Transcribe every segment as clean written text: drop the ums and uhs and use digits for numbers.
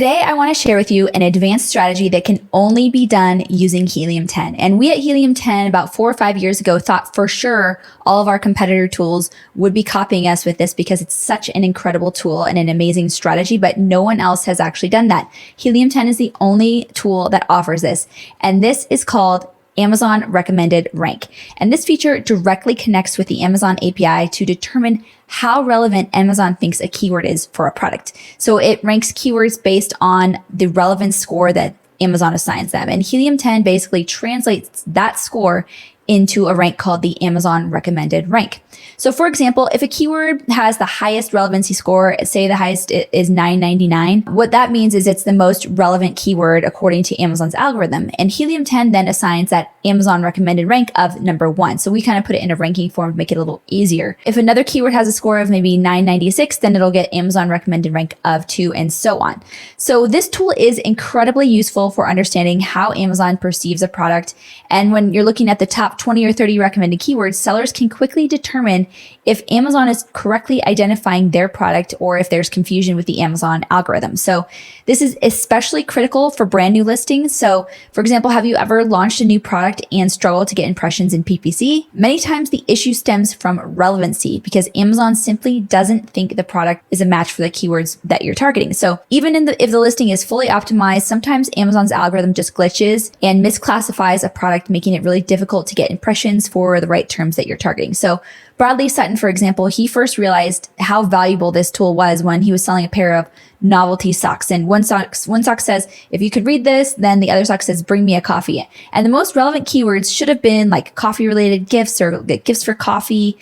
Today, I want to share with you an advanced strategy that can only be done using Helium 10. And we at Helium 10 about 4 or 5 years ago thought for sure all of our competitor tools would be copying us with this because it's such an incredible tool and an amazing strategy, but no one else has actually done that. Helium 10 is the only tool that offers this. And this is called Amazon Recommended Rank. And this feature directly connects with the Amazon API to determine how relevant Amazon thinks a keyword is for a product. So it ranks keywords based on the relevance score that Amazon assigns them. And Helium 10 basically translates that score into a rank called the Amazon Recommended Rank. So for example, if a keyword has the highest relevancy score, say the highest is 999, what that means is it's the most relevant keyword according to Amazon's algorithm. And Helium 10 then assigns that Amazon Recommended Rank of number 1. So we kind of put it in a ranking form to make it a little easier. If another keyword has a score of maybe 996, then it'll get Amazon Recommended Rank of 2 and so on. So this tool is incredibly useful for understanding how Amazon perceives a product. And when you're looking at the top 20 or 30 recommended keywords, sellers can quickly determine if Amazon is correctly identifying their product or if there's confusion with the Amazon algorithm. So this is especially critical for brand new listings. So for example, have you ever launched a new product and struggled to get impressions in PPC? Many times the issue stems from relevancy because Amazon simply doesn't think the product is a match for the keywords that you're targeting. So even if the listing is fully optimized, sometimes Amazon's algorithm just glitches and misclassifies a product, making it really difficult to get impressions for the right terms that you're targeting. So Bradley Sutton, for example, he first realized how valuable this tool was when he was selling a pair of novelty socks. And one sock says, if you could read this, then the other sock says, bring me a coffee. And the most relevant keywords should have been like coffee related gifts or gifts for coffee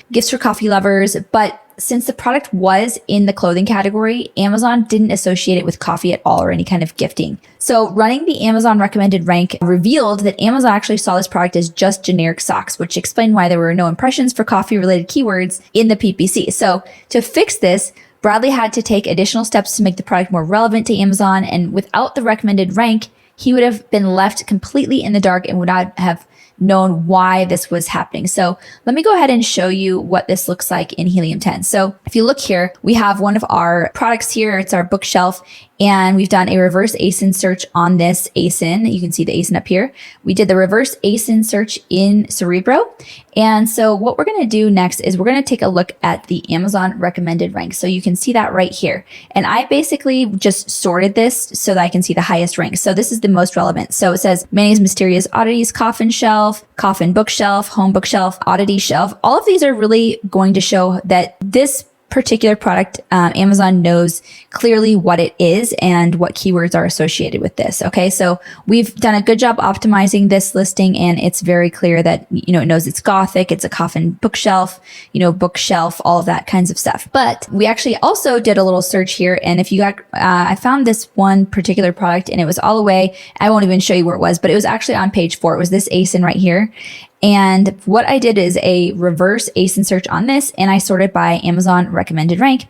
lovers. But since the product was in the clothing category, Amazon didn't associate it with coffee at all or any kind of gifting. So running the Amazon Recommended Rank revealed that Amazon actually saw this product as just generic socks, which explained why there were no impressions for coffee related keywords in the PPC. So to fix this, Bradley had to take additional steps to make the product more relevant to Amazon. And without the recommended rank, he would have been left completely in the dark and would not have known why this was happening. So let me go ahead and show you what this looks like in Helium 10. So if you look here, we have one of our products here. It's our bookshelf. And we've done a reverse ASIN search on this ASIN. You can see the ASIN up here. We did the reverse ASIN search in Cerebro. And so what we're going to do next is we're going to take a look at the Amazon recommended rank. So you can see that right here. And I basically just sorted this so that I can see the highest rank. So this is the most relevant. So it says Manny's Mysterious Oddities, Coffin Shelf, Coffin Bookshelf, Home Bookshelf, Oddity Shelf. All of these are really going to show that this particular product, Amazon knows clearly what it is and what keywords are associated with this. Okay, so we've done a good job optimizing this listing, and it's very clear that it knows it's Gothic, it's a coffin bookshelf, bookshelf, all of that kinds of stuff. But we actually also did a little search here, and if you got, I found this one particular product, and it was all the way. I won't even show you where it was, but it was actually on page 4. It was this ASIN right here. And what I did is a reverse ASIN search on this, and I sorted by Amazon recommended rank.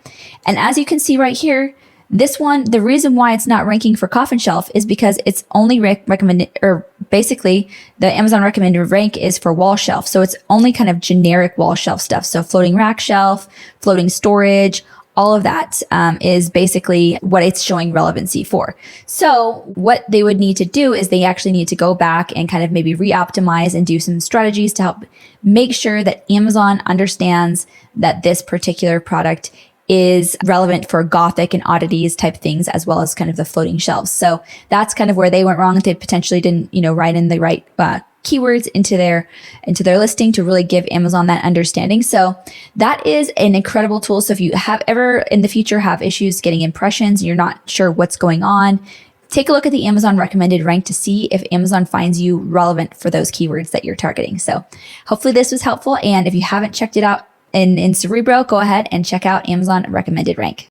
And as you can see right here, this one, the reason why it's not ranking for coffin shelf is because it's only recommended, or basically the Amazon recommended rank is for wall shelf. So it's only kind of generic wall shelf stuff. So floating rack shelf, floating storage, all of that is basically what it's showing relevancy for. So what they would need to do is they actually need to go back and kind of maybe re-optimize and do some strategies to help make sure that Amazon understands that this particular product is relevant for Gothic and oddities type things, as well as kind of the floating shelves. So that's kind of where they went wrong. They potentially didn't, write in the right keywords into their listing to really give Amazon that understanding. So that is an incredible tool. So if you have ever in the future have issues getting impressions, you're not sure what's going on, take a look at the Amazon recommended rank to see if Amazon finds you relevant for those keywords that you're targeting. So hopefully this was helpful. And if you haven't checked it out in Cerebro, go ahead and check out Amazon recommended rank.